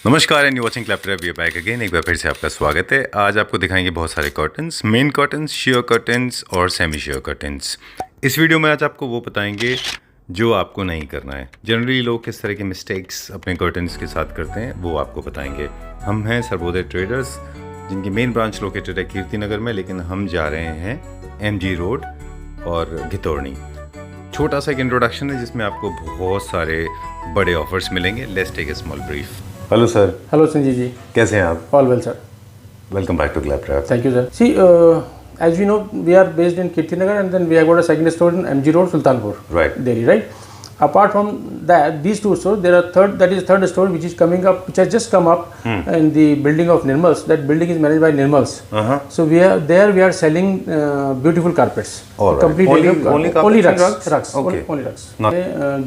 नमस्कार and you watching Claptop we back again. एक बार फिर से आपका स्वागत है। आज आपको दिखाएंगे बहुत सारे curtains, main curtains, share curtains और सेमी शेयर कर्टन्स। इस वीडियो में आज आपको वो बताएंगे जो आपको नहीं करना है। जनरली लोग किस तरह के मिस्टेक्स अपने कर्टन्स के साथ करते हैं वो आपको बताएंगे। हम हैं सर्वोदय ट्रेडर्स, जिनकी मेन ब्रांच लोकेटेड है कीर्ति नगर में, लेकिन हम जा रहे हैं MG रोड और घितौरनी। छोटा सा एक इंट्रोडक्शन है जिसमें आपको बहुत सारे बड़े ऑफर्स मिलेंगे। Let's take a small brief. Hello sir. Hello Sanjeev ji, कैसे हैं आप? All well sir. Welcome back to Claptop. Thank you sir. See as we know, we are based in Kirti Nagar and then we have got a second store in MG Road, Sultanpur, Right. Delhi, right? Apart from that, these two stores, there are third store which is coming up, which has just come up in the building of Nirmals. That building is managed by Nirmals. So we are selling beautiful carpets. All right. Complete only rugs. Okay. Only rugs.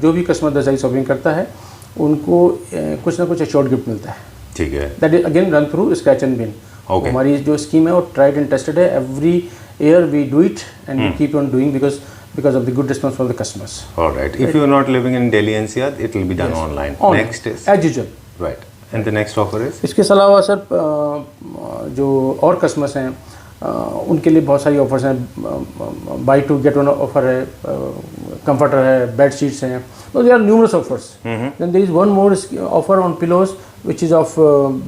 जो भी customer Dashain shopping करता है उनको कुछ ना कुछ assured gift मिलता है। ठीक है। That is again run through scratch and bin. Okay. हमारी जो स्कीम है वो ट्राइड एंड टेस्टेड है। Every year we do it and we keep on doing because of the good response from the customers. All right. If you are not living in Delhi NCR, it will be done online. Next is as usual. right. And the next offer is इसके अलावा sir जो और customers हैं उनके लिए बहुत सारी offers हैं। Buy two get one offer है, कंफर्टर है, बेड शीट्स हैं। So there are numerous offers. Then there is one more offer on pillows which is of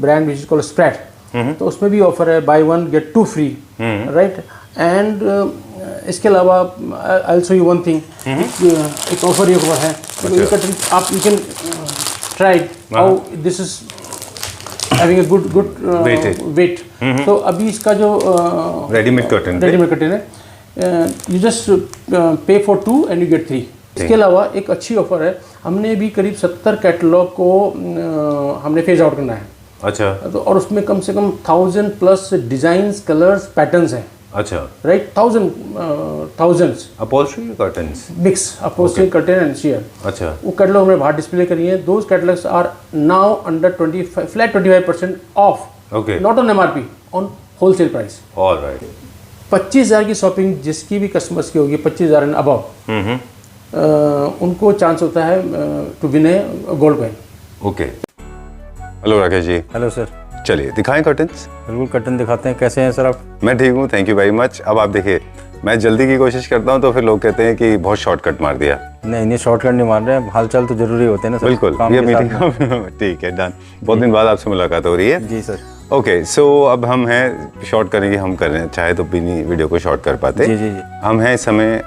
brand which is called Sprat. तो उसमें भी ऑफर है, buy one get two free, right. And इसके अलावा I will show you one thing. एक offer ये offer है, आप you can try how this is having a good weight. तो अभी इसका जो रेडीमेड कर्टन है, you just pay for 2 and you get 3। इसके अलावा एक अच्छी ऑफर है, हमने भी करीब 70 कैटलॉग को हमने फेज आउट करना है। अच्छा। तो और उसमें कम से कम 1000+ डिजाइन्स, कलर्स, पैटर्न्स हैं। अच्छा। Right, thousands upholstery curtains, mix upholstery curtain and share. अच्छा। वो कैटलॉग हमने बाहर डिस्प्ले करी है। Those catalogues are now under 25% off, okay, not on MRP, on wholesale price. All right. 25,000 की शॉपिंग जिसकी भी कस्टमर्स की होगी, 25,000 एंड अबव, उनको चांस होता है to win a gold coin. Okay. Hello Rakesh ji. Hello sir. चलिए दिखाएं कर्टन्स। बिल्कुल, कर्टन दिखाते हैं। कैसे हैं सर आप? मैं ठीक हूँ, थैंक यू वेरी मच। अब आप देखिए, मैं जल्दी की कोशिश करता हूँ तो फिर लोग कहते हैं कि बहुत शॉर्टकट मार दिया। नहीं, शॉर्टकट नहीं मार रहे हैं, हालचाल तो जरूरी होते हैं ना सर। बिल्कुल, ये मीटिंग ठीक है, डन। बहुत दिन बाद आपसे मुलाकात हो रही है। जी सर। ओके, सो अब हम हैं, शॉर्ट करेंगे, हम कर रहे हैं, चाहे तो भी नहीं वीडियो को शॉर्ट कर पाते। जी। हम हैं इस समय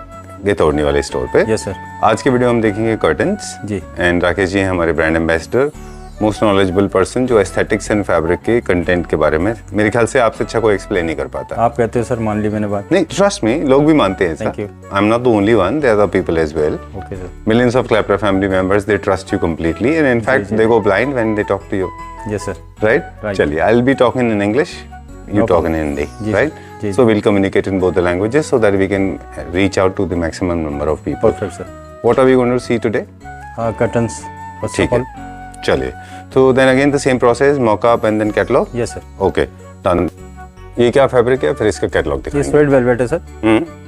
घितौरनी वाले स्टोर पे। Yes sir. आज के वीडियो हम देखेंगे curtains ji. And Rakesh ji हैं हमारे brand ambassador, most knowledgeable person जो एस्थेटिक्स एंड फैब्रिक के कंटेंट के बारे में मेरे ख्याल से आपसे अच्छा कोई एक्सप्लेन नहीं कर पाता। आप कहते हो सर, मान ली मैंने बात। नहीं, ट्रस्ट मी, लोग भी मानते हैं। Thank you. I am not the only one, there are people as well. Okay sir. Millions of Clapper family members, they trust you completely and in fact they go blind when they talk to you. Yes sir. Right? Right. Chaliye, I'll be talking in English, you No talk problem. in Hindi, Ji, right? ji. So we'll communicate in both the languages so that we can reach out to the maximum number of people. Perfect sir. What are we going to see today? Curtains first ठीक of है, चलिए। तो then again the same process, mock-up and then catalog? All. Yes sir. Okay, done. ये क्या fabric है, फिर इसका catalogue ये दिखाएंगे। स्वेट वेलवेट है सर।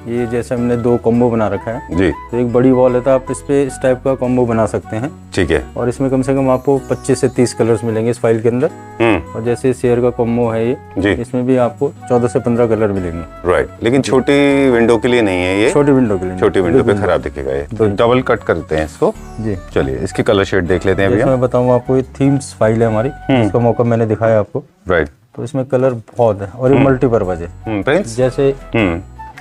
ये जैसे हमने 2 कॉम्बो बना रखा है। जी, तो एक बड़ी वॉल है, तो आप इस पे इस टाइप का कॉम्बो बना सकते हैं। ठीक है। और इसमें कम से कम आपको 25 से 30 कलर्स मिलेंगे इस फाइल के अंदर। और जैसे शेयर का कॉम्बो है ये, जी। इसमें भी आपको 14 से 15 कलर मिलेंगे। राइट, लेकिन छोटी विंडो के लिए नहीं है ये। छोटी विंडो के लिए। छोटी विंडो पे खराब दिखेगा ये, तो डबल कट करते हैं इसको। जी। चलिए इसकी कलर शेड देख लेते हैं भैया। मैं बताऊँ आपको, ये थीम्स फाइल है हमारी, इसका मौका मैंने दिखाया आपको। राइट। तो इसमें कलर बहुत है और ये मल्टीपर्पज है। प्रिंस जैसे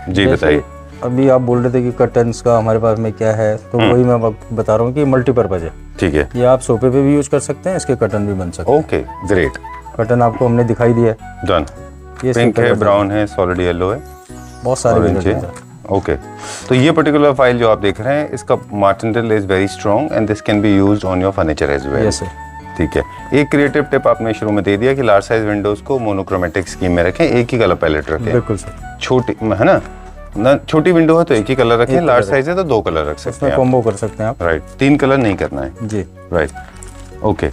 जी बताइए। अभी आप बोल रहे थे कि कर्टन्स का हमारे पास में क्या है, तो वही मैं बता रहा हूँ कि मल्टीपर्पज है। ठीक है। ये आप सोफे पे भी यूज कर सकते हैं, इसके कर्टन भी बन सकते हैं। ओके, ग्रेट, कर्टन आपको हमने दिखाई दिया है। डन। ये पिंक है, ब्राउन है, सॉलिड येलो है, बहुत सारे ऑरेंज है। ओके, तो ये पर्टिकुलर फाइल जो आप देख रहे हैं, इसका material is very strong and this can be used on your furniture as well. Yes sir. ठीक है। एक क्रिएटिव टिप आपने शुरू में दे दिया कि लार्ज साइज विंडोज को मोनोक्रोमेटिक स्कीम में रखें, एक ही कलर पैलेट रखें। बिल्कुल सर। छोटी है ना, छोटी विंडो है तो एक ही कलर रखें, लार्ज साइज है तो 2 कलर रख सकते इसमें हैं, कॉम्बो कर सकते हैं आप। राइट। 3 कलर नहीं करना है। जी। Right, okay.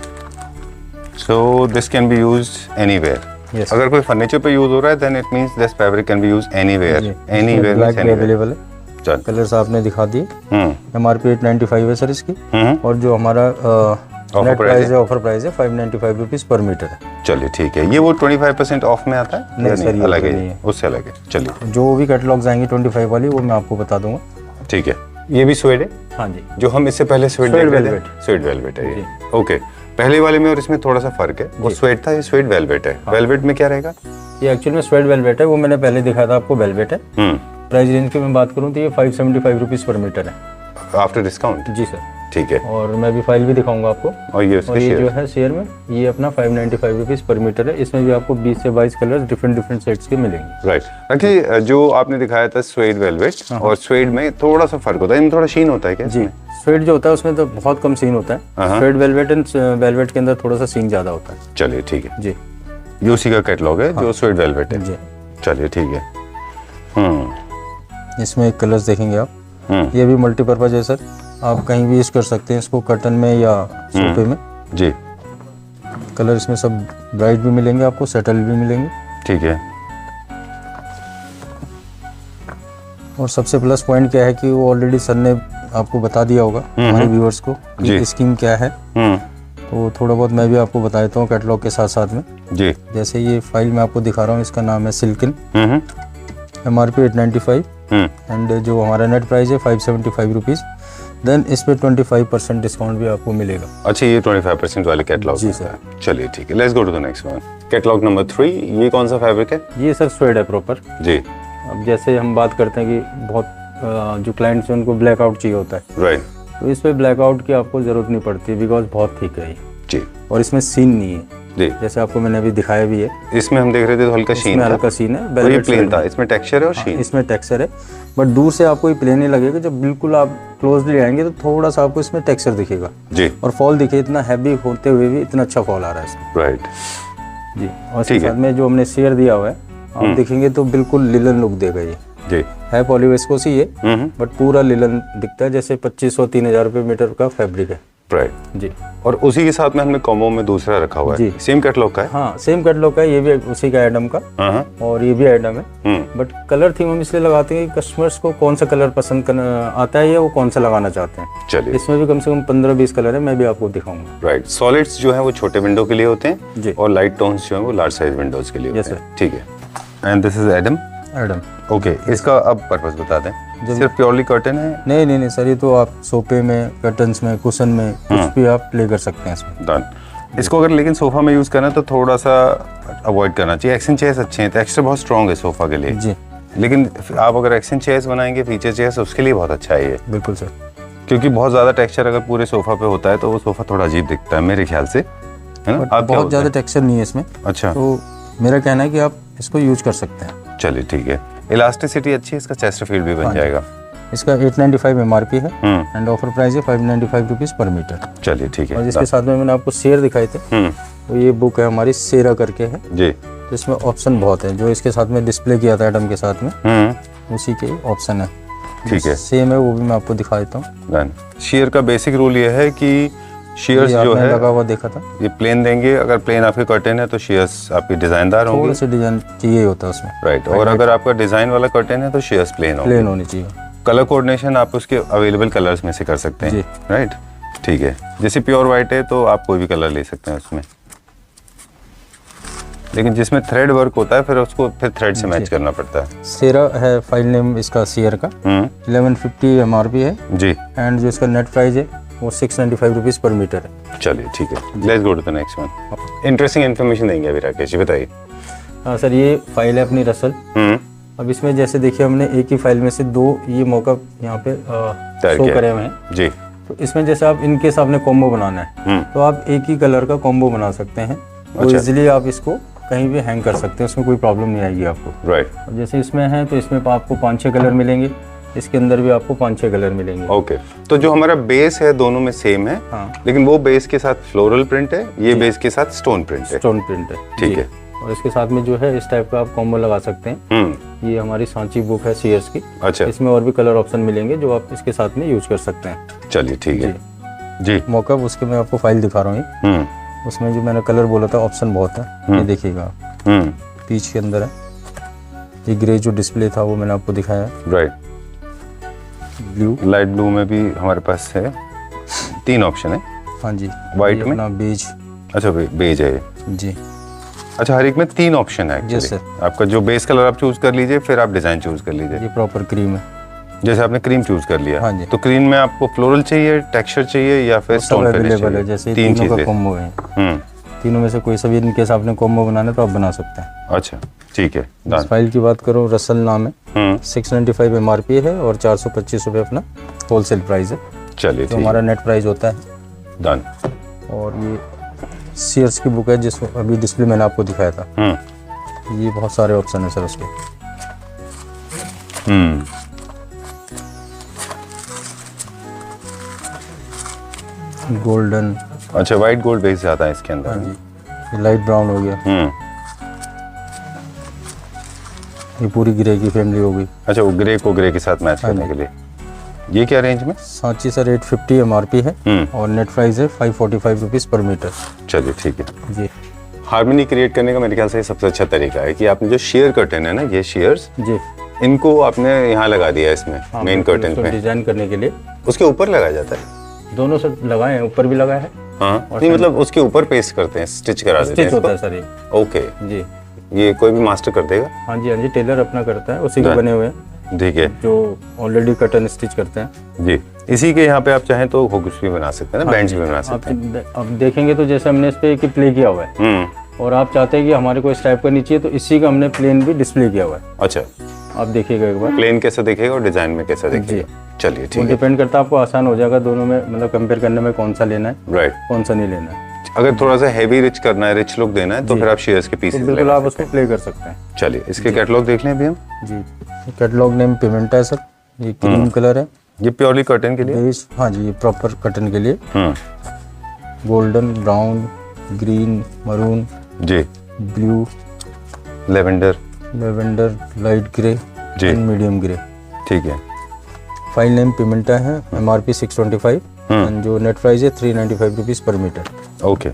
So this can be used anywhere. Yes. अगर कोई फर्नीचर पे यूज हो रहा है then it means this fabric can be used anywhere. Anywhere black भी अवेलेबल है। चल, कलर्स आपने दिखा दिए। हम्म। MRP 895 है सर इसकी। और जो हमारा नेट प्राइस है, ऑफर प्राइस है 595 रुपीज़ पर मीटर है। चलिए ठीक है। ये वो 25% ऑफ में आता है? नहीं सर, ये अलग नहीं है, उससे अलग है। चलिए, जो भी कैटलॉग्स आएंगे 25 वाली वो मैं आपको बता दूंगा। ठीक है। ये भी स्वेड है? हाँ जी, जो हम इससे पहले स्वेड देख रहे थे, स्वेड वेलवेट है ये। ओके, पहले वाले में और इसमें थोड़ा सा फर्क है। वो स्वेड था, ये स्वेड वेलवेट है। वेलवेट में क्या रहेगा? ये एक्चुअल में स्वेड वेलवेट है, वो मैंने पहले दिखाया था आपको वेलवेट है। प्राइस रेंज की मैं बात करूँ तो ये 575 रुपीज़ पर मीटर है आफ्टर डिस्काउंट। जी सर, ठीक है। और मैं भी फाइल भी दिखाऊंगा आपको। और ये जो है शेयर में ये अपना 595 रुपीज़ पर मीटर है। इसमें भी आपको 20 से 22 कलर्स डिफरेंट सेट्स के मिलेंगे। राइट। अच्छा, जो आपने दिखाया था स्वेड वेलवेट और स्वेड में थोड़ा सा फर्क होता है, इनमें थोड़ा शीन होता है क्या? जी, स्वेड जो होता है उसमें तो बहुत कम सीन होता है। स्वेड वेलवेट एंड वेलवेट के अंदर थोड़ा सा सीन ज़्यादा होता है। चलिए ठीक है जी, ये उसी का कैटलॉग है जो स्वेड वेलवेट है जी। चलिए ठीक है। इसमें एक कलर्स देखेंगे आप, ये भी मल्टीपर्पज है सर, आप कहीं भी यूज कर सकते हैं इसको, कर्टन में या सोफे में जी। कलर इसमें सब ब्राइट भी मिलेंगे आपको, सेटल भी मिलेंगे। ठीक है। और सबसे प्लस पॉइंट क्या है कि वो ऑलरेडी सर ने आपको बता दिया होगा हमारे व्यूअर्स को कि स्कीम क्या है। तो थोड़ा बहुत मैं भी आपको बता देता हूँ कैटलॉग के साथ साथ में जी। जैसे ये फाइल मैं आपको दिखा रहा हूँ, इसका नाम है सिल्किन, MRP 895 एंड जो हमारा नेट प्राइस है 575 रुपीज़। देन इस पे 25% डिस्काउंट भी आपको मिलेगा। अच्छा, ये 25% वाले कैटलॉग जी सर। चलिए ठीक है, let's go to the next one. Catalogue number 3, ये कौन सा फैब्रिक है? ये सर स्वेड है प्रॉपर जी। अब जैसे हम बात करते हैं कि बहुत जो क्लाइंट्स हैं उनको ब्लैकआउट चाहिए होता है, राइट। तो इस पे ब्लैकआउट की आपको ज़रूरत नहीं पड़ती बिकॉज बहुत थिक है ये जी। और इसमें सीन नहीं है जी। जैसे आपको मैंने अभी दिखाया भी है। इसमें हम देख रहे थे तो हल्का शीन इसमें था, हल्का सीन है, और ये प्लेन था, इसमें टेक्सचर है और शीन। इसमें टेक्सचर है, बट दूर से आपको ये प्लेन ही लगेगा, जब बिल्कुल आप क्लोजली आएंगे तो थोड़ा सा आपको इसमें टेक्सचर दिखेगा जी। और फॉल दिखे, इतना हैवी होते हुए भी इतना अच्छा फॉल आ रहा है इसमें। राइट जी। और इसके साथ में जो हमने शेयर दिया हुआ है आप देखेंगे तो बिल्कुल लिलन लुक देगा ये। जी। है पॉलीवेस्कोस ही ये, बट पूरा लिलन दिखता है, जैसे 2500-3000 रुपये मीटर का फैब्रिक है। राइट जी। और उसी के साथ में हमने कॉम्बो में दूसरा रखा हुआ है जी। सेम कैटलॉग का है? हाँ, सेम कैटलॉग का है, ये भी उसी का एडम का और ये भी एडम है। बट कलर थीम हम इसलिए लगाते हैं कि कस्टमर्स को कौन सा कलर पसंद आता है या वो कौन सा लगाना चाहते हैं। चलिए, इसमें भी कम से कम 15-20 कलर है, मैं भी आपको दिखाऊंगा। राइट। सॉलिड्स जो है वो छोटे विंडो के लिए होते हैं जी। और लाइट टोन्स जो है वो लार्ज साइज विंडोज के लिए होते Yes, हैं। ठीक है। And this is Adam. Adam okay, इसका अब पर्पस बता दें। सिर्फ प्योरली कर्टन है? नहीं सर, ये तो आप सोफे में, कर्टन्स में, कुशन में कुछ भी आप प्ले कर सकते हैं इसमें। डन। इसको अगर लेकिन सोफा में यूज करना है तो थोड़ा सा अवॉइड करना चाहिए। एक्शन चेयर्स अच्छे हैं, टेक्सचर बहुत स्ट्रॉन्ग है सोफा के लिए जी। लेकिन आप अगर एक्शन चेयर्स बनाएंगे, फीचर चेयर्स, उसके लिए बहुत अच्छा है ये। बिल्कुल सर, क्योंकि बहुत ज़्यादा टेक्सचर अगर पूरे सोफा पे होता है तो वो सोफा थोड़ा अजीब दिखता है मेरे ख्याल से, है ना? आप बहुत ज़्यादा टेक्सचर नहीं है इसमें। अच्छा, तो मेरा कहना है कि आप इसको यूज कर सकते हैं। चलिए ठीक है। इलास्टिसिटी अच्छी है, इसका चेस्ट फील्ड भी बन जाएगा। इसका 895 MRP है एंड ऑफर प्राइस है 595 रुपीज़ पर मीटर। चलिए ठीक है। और जिसके साथ में मैंने आपको शेयर दिखाए थे, तो ये बुक है हमारी सेरा करके है जी। तो इसमें ऑप्शन बहुत है, जो इसके साथ में डिस्प्ले किया था एडम के साथ में उसी के ऑप्शन है। ठीक है, सेम है, वो भी मैं आपको दिखा देता हूँ। शेयर का बेसिक रूल ये है कि शेयर्स जो है लगा हुआ देखा था, ये प्लेन देंगे। अगर प्लेन आपके कर्टेन है तो शेयर्स आपकी डिजाइनदार होंगे, थोड़ा सा डिजाइन चाहिए होता है उसमें। राइट। और अगर आपका डिजाइन वाला कर्टेन है तो शेयर्स प्लेन होंगे। प्लेन होनी चाहिए। कलर कोऑर्डिनेशन आप उसके अवेलेबल कलर्स में से कर सकते हैं, राइट। ठीक है, जैसे प्योर वाइट है तो आप कोई भी कलर ले सकते हैं उसमें, लेकिन जिसमें थ्रेड वर्क होता है फिर उसको फिर थ्रेड से मैच करना पड़ता है। सेरा है फाइल नेम इसका शेयर का। 1150 MRP है जी। एंड जो इसका नेट प्राइस है वो 695 रुपीज़ पर मीटर है। चलिए ठीक है, let's go to the next one. Interesting information देंगे अभी राकेश जी, बताइए। हाँ सर, ये फाइल है अपनी रसल। अब इसमें जैसे देखिए हमने एक ही फाइल में से दो ये मौका यहाँ पे शो करे हुए हैं जी। तो इसमें जैसे आप इनकेस आपने कॉम्बो बनाना है तो आप एक ही कलर का कॉम्बो बना सकते हैं, तो इजीली आप इसको कहीं भी हैंग कर सकते हैं, उसमें कोई प्रॉब्लम नहीं आएगी आपको। राइट। जैसे इसमें है तो इसमें आपको 5-6 कलर मिलेंगे, इसके अंदर भी आपको 5-6 कलर मिलेंगे। ओके, तो जो हमारा बेस है दोनों में सेम है। हाँ। लेकिन वो बेस के साथ फ्लोरल प्रिंट है, ये बेस के साथ स्टोन प्रिंट है। स्टोन प्रिंट है, ठीक है। और इसके साथ में जो है इस टाइप का आप कॉम्बो लगा सकते हैं। ये हमारी सांची बुक है सीयर्स की। अच्छा, इसमें और भी कलर ऑप्शन मिलेंगे जो आप इसके साथ में यूज कर सकते हैं। चलिए ठीक है जी। मौका उसके मैं आपको फाइल दिखा रहा हूँ, उसमें जो मैंने कलर बोला था ऑप्शन बहुत है, ये देखिएगा पीच के अंदर है। ये ग्रे जो डिस्प्ले था वो मैंने आपको दिखाया, राइट। ब्लू, लाइट ब्लू में भी हमारे पास है 3 ऑप्शन है। हाँ जी, White ये में? अपना बेज। अच्छा बेज है ये। जी अच्छा, हर एक में 3 ऑप्शन है Yes, एक्चुअली। sir. आपका जो बेस कलर आप चूज कर लीजिए, फिर आप डिजाइन चूज कर लीजिए। ये प्रॉपर क्रीम है। जैसे आपने क्रीम चूज कर लिया, हाँ जी। तो क्रीम में आपको फ्लोरल चाहिए, टेक्सचर चाहिए, या फिर सब स्टोन फिनिश अवेलेबल है, चाहिए? जैसे 3 तीनों का चीजें। कॉम्बो है। तीनों में से कोई सा भी इनकेस आपने कॉम्बो बनाना है तो आप बना सकते हैं। अच्छा ठीक है, इस डन। फाइल की बात करूँ, रसल नाम है। 695 MRP है और 425 रुपये अपना होलसेल प्राइस है, चलिए तो ठीक हमारा है, नेट प्राइस होता है। डन। और ये सीयर्स की बुक है, जिस अभी डिस्प्ले मैंने आपको दिखाया था। ये बहुत सारे ऑप्शन है सर उसके। गोल्डन, अच्छा, वाइट गोल्ड बेस आता है इसके अंदर। ये लाइट ब्राउन हो गया, ये पूरी ग्रे की फैमिली हो गई। अच्छा, वो ग्रे को ग्रे के साथ मैच करने के लिए। ये क्या रेंज में? सांची सर 850 MRP है और नेट प्राइस है 545 रुपीज़ पर मीटर। चलिए ठीक है। जी हार्मनी क्रिएट करने का मेरे ख्याल से ये सबसे अच्छा तरीका है कि आपने जो शेयर कर्टन है ना, ये शेयर्स, जी, इनको आपने यहाँ लगा दिया इसमें, मेन कर्टन पे। डिजाइन करने के लिए उसके ऊपर लगाया जाता है? दोनों से लगाए हैं, ऊपर भी लगाया है। हाँ, नहीं मतलब उसके ऊपर पेस्ट करते हैं, स्टिच करा देते हैं स्टिच होता है इसको? सर ये। ओके, जी ये कोई भी मास्टर कर देगा? हाँ जी, टेलर अपना करता है, उसी के Done. बने हुए हैं ठीक है जो ऑलरेडी कटन स्टिच करते हैं। जी। इसी के यहाँ पे आप चाहें तो हुक्स भी बना सकते हैं ना, बैंड्स भी बना सकते हैं। अब देखेंगे तो जैसे हमने इस पे एक प्ले किया हुआ है और आप चाहते हैं कि हमारे को इस टाइप का नहीं चाहिए, तो इसी का हमने प्लेन भी डिस्प्ले किया हुआ है। अच्छा, आप देखिएगा एक बार, प्लेन कैसा दिखेगा और डिजाइन में कैसा दिखेगा? चलिए वो ठीक है, डिपेंड करता है, आपको आसान हो जाएगा दोनों में, मतलब कंपेयर करने में कौन सा लेना है, राइट। कौन सा नहीं लेना है। अगर थोड़ा सा हैवी रिच करना है, रिच लुक देना है, तो फिर आप शेयर्स के तो पीसेस बिल्कुल लगा आप सकते उसको प्ले कर सकते हैं। हैं। चलिए, इसके कैटलॉग देख लें अभी हम। जी, कैटलॉग नेम पिमेंटा है सर, ये क्रीम कलर है, ये प्योरली कर्टन के लिए। बेस, हाँ जी, ये प्रॉपर कटन के लिए। Hmm, golden, brown, green, maroon, जी, blue, lavender, lavender, light grey जी। And medium grey. ठीक है, फाइल नेम पिमेंटा है, MRP 625 एंड जो नेट प्राइस है 395 रुपीज़ पर मीटर। ओके,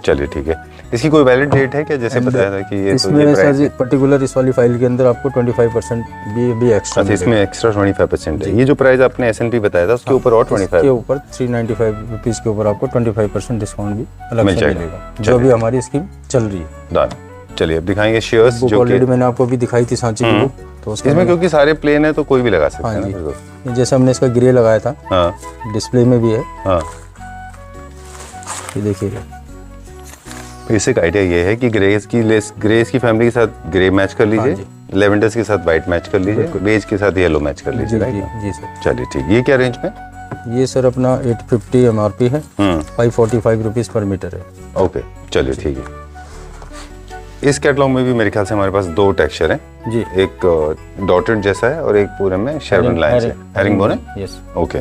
चलिए ठीक है। इसकी कोई वैलिड डेट है क्या? जैसे बताया था कि ये तो इसमें ये सर प्राइस जी है। पर्टिकुलर इस वाली फाइल के अंदर आपको 25% भी एक्स्ट्रा अच्छा, इसमें एक्स्ट्रा 25% है। ये जो प्राइस आपने SNP बताया था, उसके ऊपर और के 25 ऊपर 395 रुपीज़ के ऊपर आपको 25% डिस्काउंट भी अलग मिल से जाएगा। मिलेगा, चलिए। जो भी हमारी स्कीम चल रही है। डन। चलिए, अब दिखाएंगे शेयर्स बुक जो कि ऑलरेडी मैंने आपको भी दिखाई थी सांची की बुक, तो उसमें इसमें क्योंकि सारे प्लेन है तो कोई भी लगा सकता हाँ है ना जी, फिर तो। ये जैसे हमने इसका ग्रे लगाया था, हाँ डिस्प्ले में भी है, हाँ। ये देखिएगा। बेसिक आइडिया ये है कि ग्रेस की फैमिली के साथ ग्रे मैच कर लीजिए, जी। लेवेंडर्स के साथ वाइट मैच कर लीजिए, बेज के साथ येलो मैच कर जी लीजिए, जी राइट? जी सर। चलिए ठीक। ये क्या रेंज में? ये सर अपना 850 MRP है, 545 रुपीज़ पर मीटर है। ओके, चलिए ठीक है। इस कैटलॉग में भी मेरे ख्याल से हमारे पास 2 टेक्सचर हैं, जी, एक डॉटेड जैसा है और एक पूरे में शेरवन लाइंस है। हेरिंगबोन है? Yes, okay,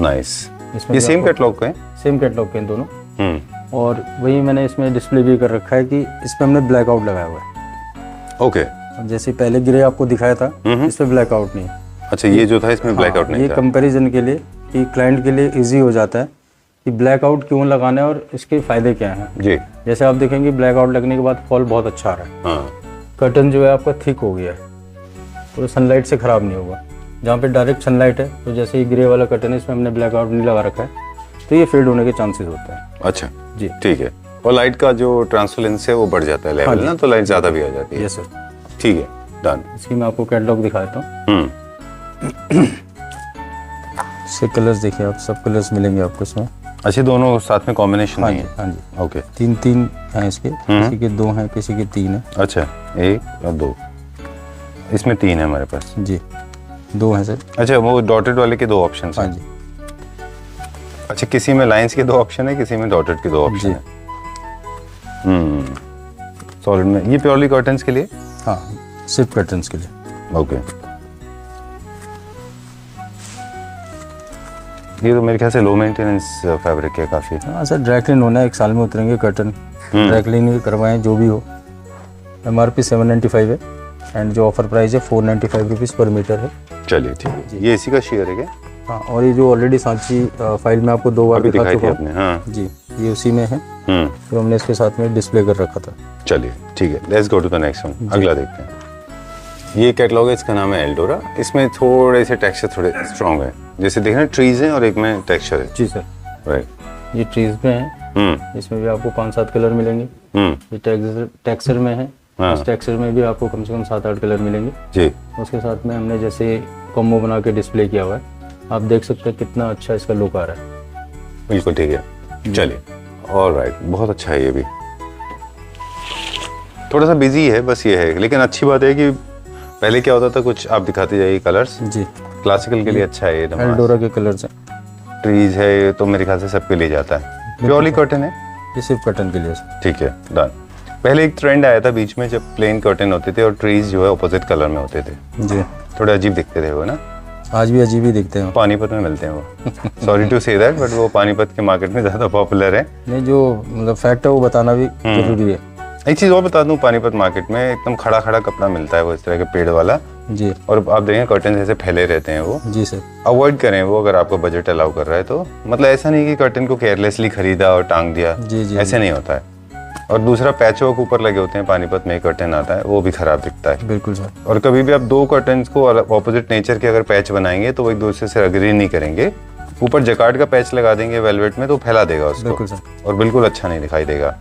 nice. इसमें ये भी सेम आपको- कैटलॉग का है? सेम कैटलॉग के हैं दोनों, हम्म, और वही मैंने इसमें डिस्प्ले भी कर रखा है कि इसमें हमने ब्लैक आउट लगाया हुआ है। ओके। अब जैसे पहले ग्रे आपको दिखाया था, इस पे ब्लैक आउट नहीं है। अच्छा, ये जो था इसमें ब्लैकआउट हाँ, नहीं ये था। कंपैरिजन के लिए कि क्लाइंट के लिए इजी हो जाता है कि ब्लैक आउट क्यों लगाना है और इसके फ़ायदे क्या हैं। जी, जैसे आप देखेंगे ब्लैक आउट लगने के बाद फॉल बहुत अच्छा आ रहा है, हाँ, कर्टन जो है आपका थिक हो गया है, पूरा सनलाइट से ख़राब नहीं होगा। जहाँ पे डायरेक्ट सनलाइट है, तो जैसे ये ग्रे वाला कर्टन है, इसमें हमने ब्लैक आउट नहीं लगा रखा है, तो ये फेड होने के चांसेस होते हैं। अच्छा जी, ठीक है। और लाइट का जो ट्रांसपेरेंस है वो बढ़ जाता है लेवल ना, तो लाइट ज़्यादा भी आ जाती है। Yes sir. ठीक है, डन। इसकी मैं आपको कैटलॉग दिखाता हूँ। इसके कलर्स देखिए आप, सब कलर्स मिलेंगे आपको इसमें। अच्छे, दोनों साथ में कॉम्बिनेशन हाँ नहीं जी, है? हाँ जी। ओके, 3 हैं इसके, किसी के 2 हैं, किसी के 3 हैं। अच्छा, 1 और 2, इसमें 3 है हमारे पास। जी, 2 हैं सर। अच्छा, वो डॉटेड वाले के 2 ऑप्शन हाँ हैं? जी, अच्छा, किसी में लाइंस के 2 ऑप्शन है, किसी में डॉटेड के 2 ऑप्शन जी। है। सॉलिड में ये प्योरली कर्टन्स के लिए? हाँ, सिर्फ कर्टन्स के लिए। ओके। ये तो मेरे ख्याल से लो मेंटेनेंस फैब्रिक है काफ़ी। हाँ सर, ड्राई क्लीन होना है, 1 साल में उतरेंगे कर्टन, ड्राई क्लीन करवाएं जो भी हो। MRP 795 है एंड जो ऑफर प्राइस है 495 रुपीज़ पर मीटर है। चलिए ठीक है। ये इसी का शेयर है क्या? हाँ, और ये जो ऑलरेडी सांची फाइल में आपको 2 बार अभी दिखा दिखाई चुका थी हूँ। आपने, हाँ। जी, ये उसी में है, तो हमने इसके साथ में डिस्प्ले कर रखा था। चलिए ठीक है, let's go to the next one. अगला देखते हैं। ये कैटलॉग है, इसका नाम है एल्डोरा। इसमें थोड़े से टेक्सचर थोड़े स्ट्रॉन्ग है, जैसे देखना ट्रीज हैं और एक में टेक्सचर है। जी सर। राइट। ये ट्रीज में है, इसमें भी आपको 5-7 कलर मिलेंगे। ये टेक्सचर में है, इस टेक्सचर में भी आपको कम से कम 7-8 कलर मिलेंगे जी। उसके साथ में हमने जैसे कॉम्बो बना के डिस्प्ले किया हुआ है, आप देख सकते हैं कितना अच्छा इसका लुक आ रहा है। बिल्कुल ठीक है, चलिए ऑलराइट, बहुत अच्छा है। ये भी थोड़ा सा बिजी है बस ये है, लेकिन अच्छी बात है कि पहले क्या होता था, कुछ आप दिखाते जाइए कलर्स जी। क्लासिकल के लिए अच्छा है, ये एल्डोरा के कलर्स हैं, ट्रीज है, ये तो मेरे ख्याल से सबके लिए जाता है। प्योरली कॉटन है ये, सिर्फ कॉटन के लिए। ठीक है, डन। पहले एक ट्रेंड आया था बीच में जब प्लेन कर्टन होते थे और ट्रीज जो है ऑपोजिट कलर में होते थे जी, थोड़े अजीब दिखते थे वो ना। आज भी अजीब ही दिखते हैं, पानीपत में मिलते हैं वो। Sorry to say that, but वो पानीपत के मार्केट में ज़्यादा पॉपुलर है। नहीं, जो मतलब फैक्ट है वो बताना भी जरूरी है। एक चीज़ और बता दूं, पानीपत मार्केट में एकदम खड़ा खड़ा कपड़ा मिलता है, वो इस तरह के पेड़ वाला जी। और आप देखें कर्टन ऐसे फैले रहते हैं वो जी सर। अवॉइड करें वो, अगर आपको बजट अलाउ कर रहा है तो। मतलब ऐसा नहीं कि कर्टन को केयरलेसली खरीदा और टांग दिया जी जी, ऐसे नहीं होता है। और दूसरा पैच वर्क ऊपर लगे होते हैं, पानीपत में कर्टन आता है वो भी खराब दिखता है। बिल्कुल सर। और कभी भी आप दो कर्टन्स को ऑपोजिट नेचर के अगर पैच बनाएंगे तो वो एक दूसरे से अग्री नहीं करेंगे। ऊपर जकार्ड का पैच लगा देंगे वेलवेट में तो फैला देगा उसको। बिल्कुल सर। और बिल्कुल अच्छा नहीं दिखाई देगा।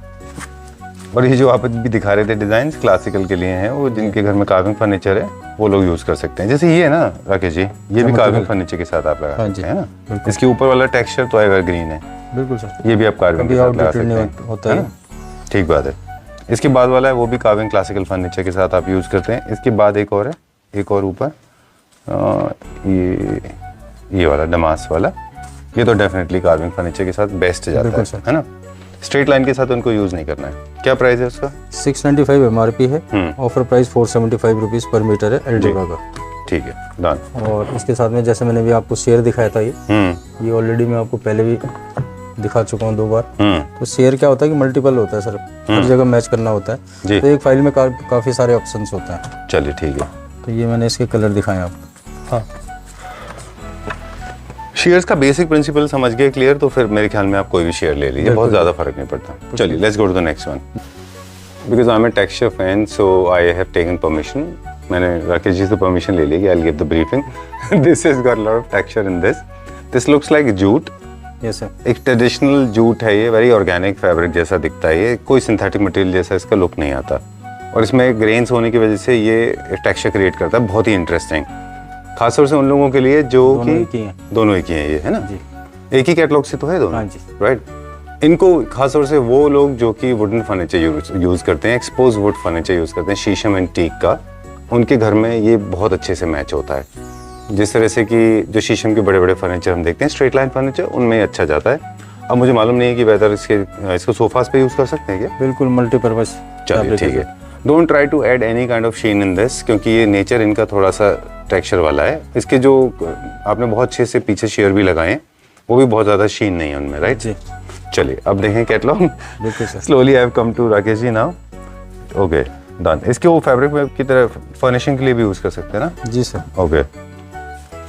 और ये जो आप भी दिखा रहे थे डिजाइन क्लासिकल के लिए हैं, वो जिनके घर में कार्विंग फर्नीचर है वो लोग यूज कर सकते हैं। जैसे ये है ना राकेश जी, ये भी कार्विंग फर्नीचर के साथ आप लगा सकते हैं ना। इसके ऊपर वाला टेक्सचर तो एवरग्रीन है। बिल्कुल सर। ये भी आप कार्विंग के साथ लगा सकते हैं, ठीक बात है। इसके बाद वाला है वो भी कार्विंग क्लासिकल फर्नीचर के साथ आप यूज करते हैं। इसके बाद एक और है, एक और ऊपर ये वाला डमास वाला, ये तो डेफिनेटली कार्विंग फर्नीचर के साथ बेस्ट जाता है ना। स्ट्रेट लाइन के साथ उनको यूज नहीं करना है। क्या प्राइस है उसका? 695 MRP है, offer price 475 rupees per metre है एल्डोरा का। ठीक है, डन। और इसके साथ में जैसे मैंने भी आपको शेयर दिखाया था, ये ऑलरेडी मैं आपको पहले भी दिखा चुका हूँ 2 बार। तो शेयर क्या होता है कि मल्टीपल होता है सर, हर जगह मैच करना होता है, तो एक फाइल में काफी सारे ऑप्शंस होते हैं। चलिए ठीक है, तो ये मैंने इसके कलर दिखाए आपको। हाँ, शेयर्स का बेसिक प्रिंसिपल समझ गए क्लियर, तो फिर मेरे ख्याल में आप कोई भी शेयर ले लीजिए, बहुत ज़्यादा फर्क नहीं पड़ता। चलिए let's go to the next one. Because I am a texture fan so I have taken permission. मैंने राकेश जी से परमिशन ले ली कि I will give the briefing. This has got lot of texture in this. This looks like jute. Yes sir. एक traditional jute है ये, very organic fabric जैसा दिखता है ये, कोई सिंथेटिक मटेरियल जैसा इसका लुक नहीं आता। और इसमें ग्रेन्स होने की वजह से ये टेक्सचर क्रिएट करता है, बहुत ही इंटरेस्टिंग, खासतौर से उन लोगों के लिए जो कि दोनों एक ही हैं, ये है ना जी, एक ही कैटलॉग से तो है दोनों। हाँ जी, राइट। इनको खासतौर से वो लोग जो कि वुडन फर्नीचर यूज करते हैं, एक्सपोज वुड फर्नीचर यूज करते हैं, शीशम एंड टीक का, उनके घर में ये बहुत अच्छे से मैच होता है। जिस तरह से कि जो शीशम के बड़े बड़े फर्नीचर हम देखते हैं, स्ट्रेट लाइन फर्नीचर, उनमें अच्छा जाता है। अब मुझे मालूम नहीं है कि वेदर इसको सोफास पे यूज कर सकते हैं क्या? बिल्कुल मल्टीपर्पज। चलिए ठीक है। Don't try to add any kind of sheen in this, क्योंकि ये नेचर इनका थोड़ा सा टेक्सचर वाला है। इसके जो आपने बहुत अच्छे से पीछे शेयर भी लगाए हैं, वो भी बहुत ज़्यादा शीन नहीं है उनमें, राइट जी। चलिए अब देखें कैटलॉग। बिल्कुल sir. Slowly I have come to Rakesh ji now. Okay done. इसके वो फैब्रिक की तरह फर्निशिंग के लिए भी यूज़ कर सकते हैं ना? जी sir. Okay,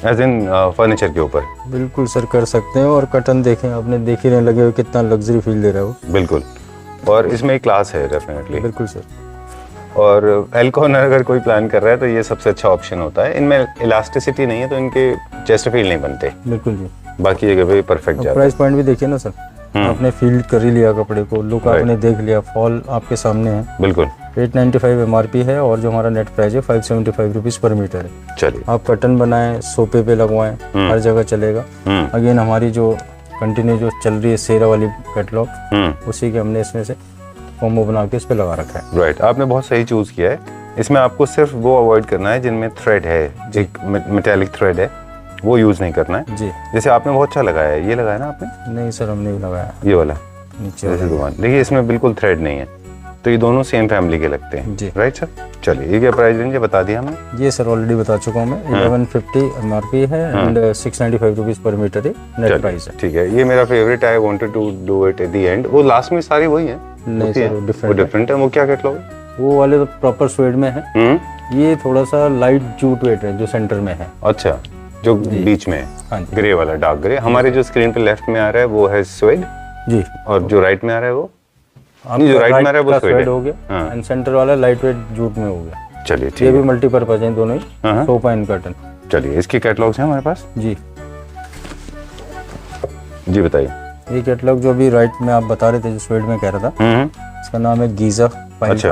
as in furniture के ऊपर। बिल्कुल सर कर सकते हैं। और कर्टन देखें, आपने देख ही नहीं लगे हुए कितना लग्जरी फील दे रहा है वो। बिल्कुल, और इसमें एक क्लास है डेफिनेटली। बिल्कुल सर। और एल कॉर्नर अगर कोई प्लान कर रहा है तो ये सबसे अच्छा ऑप्शन होता है। इनमें इलास्टिसिटी नहीं है तो इनके चेस्ट फील नहीं बनते। बिल्कुल जी। बाकी जगह पे परफेक्ट जाता है। प्राइस पॉइंट भी देखिए ना सर, आपने फील कर ही लिया कपड़े को, लुक आपने देख लिया, फॉल आपके सामने है। बिल्कुल। 895 MRP है और जो हमारा नेट प्राइस है 575 रुपीज पर मीटर है। चलिए, आप कर्टन बनाएं, सोफे पे लगवाएं, हर जगह चलेगा। अगेन हमारी जो कंटिन्यू जो चल रही है सेरा वाली कैटलॉग, उसी के हमने इसमें से कॉम्बो बना के इस पे लगा रखा है। राइट, आपने बहुत सही चूज किया है। इसमें आपको सिर्फ वो अवॉइड करना है जिनमें थ्रेड है, एक मेटेलिक थ्रेड है, वो यूज नहीं करना है जी। जैसे आपने बहुत अच्छा लगाया है, ये लगाया ना आपने? नहीं सर, हमने भी लगाया ये वाला नीचे जैसे दुकान, देखिए इसमें बिल्कुल थ्रेड नहीं है, तो ये दोनों सेम फैमिली के लगते हैं जी। Right sir. चलिए, ये क्या प्राइस रेंज है बता दिया हमने? ये सर ऑलरेडी बता चुका हूँ मैं। 1150 MRP है एंड 695 रुपीज पर मीटर है नेट प्राइस है। ठीक है, ये मेरा फेवरेट है। I wanted to do it at the end. वो लास्ट में सारी वही है? नहीं सर, वो डिफरेंट है। वो क्या कैटलॉग है? वो वाले तो प्रॉपर स्वेड में है, ये थोड़ा सा लाइट जूट वेट है जो सेंटर में है। अच्छा, जो बीच में है। हाँ जी। ग्रे वाला, डार्क ग्रे। हमारे जो स्क्रीन पे लेफ्ट में आ रहा है वो है स्वेड जी, और जो राइट में आ रहा है वो नहीं, जो राइट में आ रहा है वो स्वेड हो गया एंड सेंटर वाला लाइट वेट जूट में हो गया। चलिए ठीक ये है, भी मल्टीपर्पज है दोनों ही, सोफा एंड कर्टन। चलिए इसके कैटलॉग्स हैं हमारे पास जी। जी बताइए। ये कैटलॉग जो अभी राइट में आप बता रहे थे, जो स्वेड में कह रहा था, इसका नाम है गीजा फाइल। अच्छा,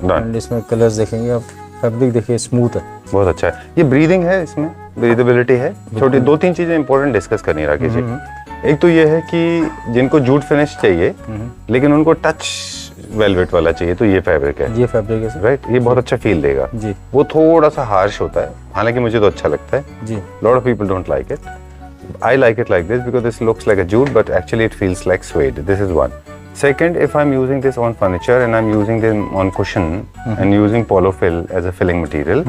एंड इसमें कलर्स देखेंगे आप, फैब्रिक देखिए स्मूथ है, बहुत अच्छा है। ये ब्रीदिंग है, इसमें ब्रीदेबिलिटी है। छोटी 2-3 चीजें इंपॉर्टेंट डिस्कस करनी है राकेश जी। एक तो ये है कि जिनको जूट फिनिश चाहिए लेकिन उनको टच वेलवेट वाला चाहिए, तो ये फैब्रिक है, ये फैब्रिक है सर, राइट। ये बहुत अच्छा फील देगा जी। वो थोड़ा सा हार्श होता है, हालांकि मुझे तो अच्छा लगता है जी। Lot of people don't like it. I like it like this because this looks like a jute, but actually it feels like suede. This is one. Second, if I'm using this on furniture and I'm using them on cushion and using polyfill as a filling material,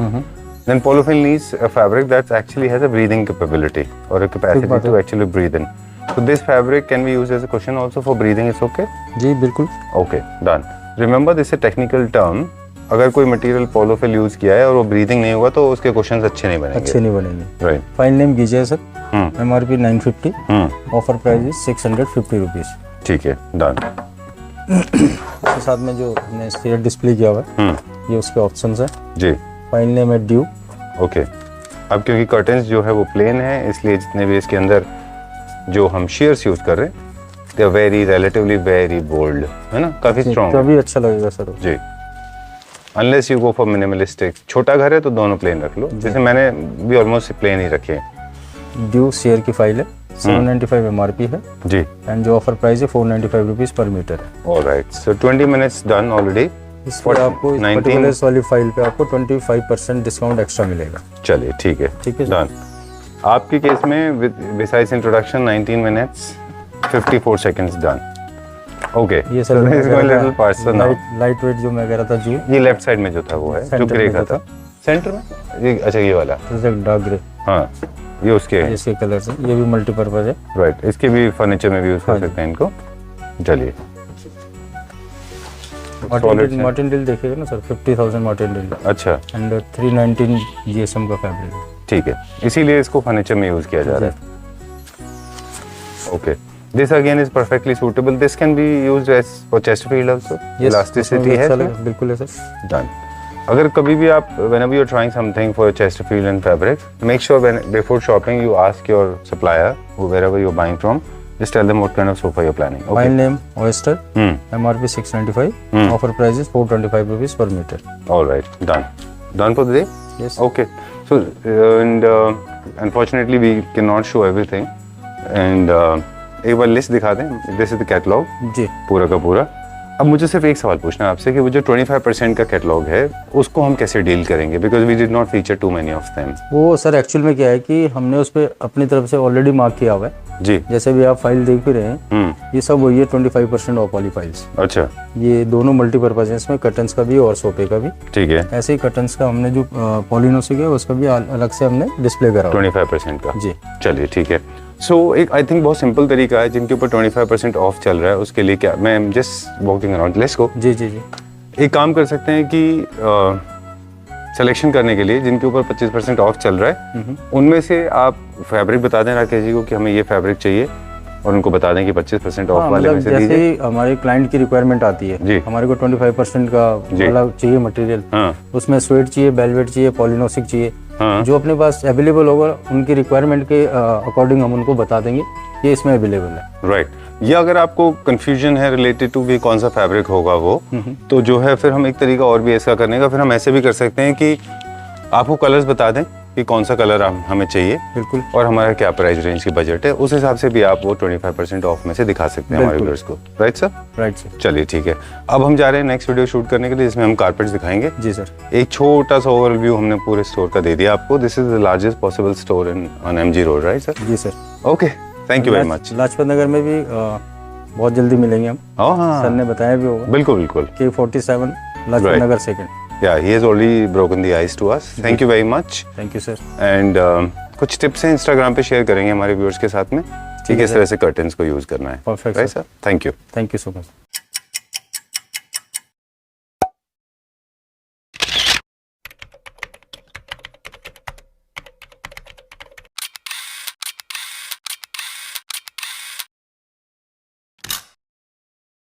then polyfill needs a fabric that actually has a breathing capability or a capacity to actually breathe in. So this fabric can be used as a cushion also for breathing. It's okay? जी बिल्कुल। Okay, done. Remember this is a technical term. अगर कोई material पोलोफिल use किया है और वो breathing नहीं हुआ तो उसके क्वेश्चंस अच्छे नहीं बनेंगे। अच्छे नहीं बनेंगे, राइट। फाइल नेम गीजा है sir, MRP 950, offer price is 650 rupees. ठीक है, डन। इसके साथ में जो हमने स्टेट डिस्प्ले किया हुआ है, ये उसके ऑप्शंस है जी। फाइल नेम है ड्यू। ओके, अब क्योंकि कर्टन्स जो है वो प्लेन है, इसलिए जितने भी इसके अंदर जो हम शेयर्स यूज कर रहे हैं they are very relatively very bold, है ना, काफी स्ट्रॉन्ग, तभी अच्छा लगेगा सर जी। Unless you go for minimalistic, छोटा घर है तो दोनों प्लेन रख लो, जैसे मैंने भी ऑलमोस्ट प्लेन ही रखे हैं। ड्यू शेयर की फाइल है, 795 MRP है जी, एंड जो ऑफर प्राइस है 495 रुपीज पर मीटर है। ऑलराइट, सो 20 मिनट्स डन ऑलरेडी। इस पर आपको इस पर्टिकुलर वाली फाइल पे आपको 25% डिस्काउंट एक्स्ट्रा मिलेगा। चलिए ठीक है, डन। आपके केस में besides introduction 19 minutes 54 seconds done. Okay, ये सर लाइट वेट जो मैं कह रहा था, जो ये लेफ्ट साइड में जो था वो है जो ग्रे का था, सेंटर में ये, अच्छा ये वाला डार्क ग्रे, हाँ ये उसके है, इसके कलर्स है, ये भी मल्टीपर्पज है, राइट। इसके भी फर्नीचर में भी यूज कर सकते हैं इनको। चलिए, मार्टिनडेल देखिएगा ना सर, 50,000 मार्टिनडेल, अच्छा, एंड 319 GSM का फैब्रिक है। ठीक है, इसीलिए इसको फर्नीचर में यूज किया जा रहा है। Okay, this again is perfectly suitable. This can be used as for Chesterfield also. Elasticity है बिल्कुल है सर। Done. अगर कभी भी आप whenever you're trying something for Chesterfield and fabric, make sure before shopping you ask your supplier wherever you're buying from, just tell them what kind of sofa you're planning. Okay. File name Oyster, MRP 695, offer price is 425 rupees per meter. All right, done. Done for the day? Yes. Okay. So and unfortunately we cannot show everything and एक बार list दिखा दें, this is the catalogue जी, पूरा का पूरा। अब मुझे सिर्फ एक सवाल पूछना है आपसे कि वो जो 25% का कैटलॉग है उसको हम कैसे डील करेंगे, because we did not feature too many of them. वो सर एक्चुअल में क्या है कि हमने उस पर अपनी तरफ से ऑलरेडी मार्क किया हुआ है जी, जैसे भी आप फाइल देख भी रहे हैं, ये सब वही है 25% ऑफ वाली फाइल्स। अच्छा, ये दोनों मल्टीपर्पज है, इसमें कर्टन्स का भी और सोफे का भी। ठीक है, ऐसे ही कर्टन्स का हमने जो पॉलिनोसिक है उसका भी अलग से हमने डिस्प्ले करा 25% का जी। चलिए ठीक है। सो एक आई थिंक बहुत सिंपल तरीका है जिनके ऊपर 25% ऑफ चल रहा है, उसके लिए क्या मैं just walking around, let's go. जी जी जी, एक काम कर सकते हैं कि सिलेक्शन करने के लिए जिनके ऊपर 25% ऑफ चल रहा है उनमें से आप फैब्रिक बता दें राकेश जी को कि हमें ये फैब्रिक चाहिए और उनको बता दें कि 25% ऑफ वाले में से जैसे दीजिए। ही हमारे क्लाइंट की रिक्वायरमेंट आती है जी, हमारे को 25% का वाला चाहिए मटेरियल, उसमें स्वेट चाहिए, वेलवेट चाहिए, पॉलिनोसिक चाहिए, जो अपने पास अवेलेबल होगा उनकी रिक्वायरमेंट के अकॉर्डिंग हम उनको बता देंगे ये इसमें अवेलेबल है। राइट, या अगर आपको कंफ्यूजन है रिलेटेड टू कि कौन सा फैब्रिक होगा वो, तो जो है फिर हम एक तरीका और भी ऐसा करने का, फिर हम ऐसे भी कर सकते हैं कि आपको कलर्स बता दें कि कौन सा कलर हमें चाहिए बिल्कुल, और हमारा क्या प्राइस रेंज की बजट है, उस हिसाब से भी आप वो 25% ऑफ में से दिखा सकते हैं हमारे व्यूअर्स को। Right sir? Right sir. चलिए ठीक है, अब हम जा रहे हैं नेक्स्ट वीडियो शूट करने के लिए जिसमें हम कारपेट्स दिखाएंगे। जी सर। एक छोटा सा ओवरव्यू हमने पूरे स्टोर का दे दिया आपको। This is the largest possible store in on MG road, right sir? जी sir. Okay, thank you very much. Lajpat Nagar में भी बहुत जल्दी मिलेंगे हम। हाँ, सर ने बताया भी होगा। बिल्कुल बिल्कुल। K47 Lajpat Nagar 2nd। Yeah, he has already broken the ice to us. Thank you very much. Thank you sir. And कुछ टिप्स हैं इंस्टाग्राम पे शेयर करेंगे हमारे व्यूअर्स के साथ में कि किस तरह से कर्टन्स को यूज करना है। Perfect right sir? Thank you. Thank you so much.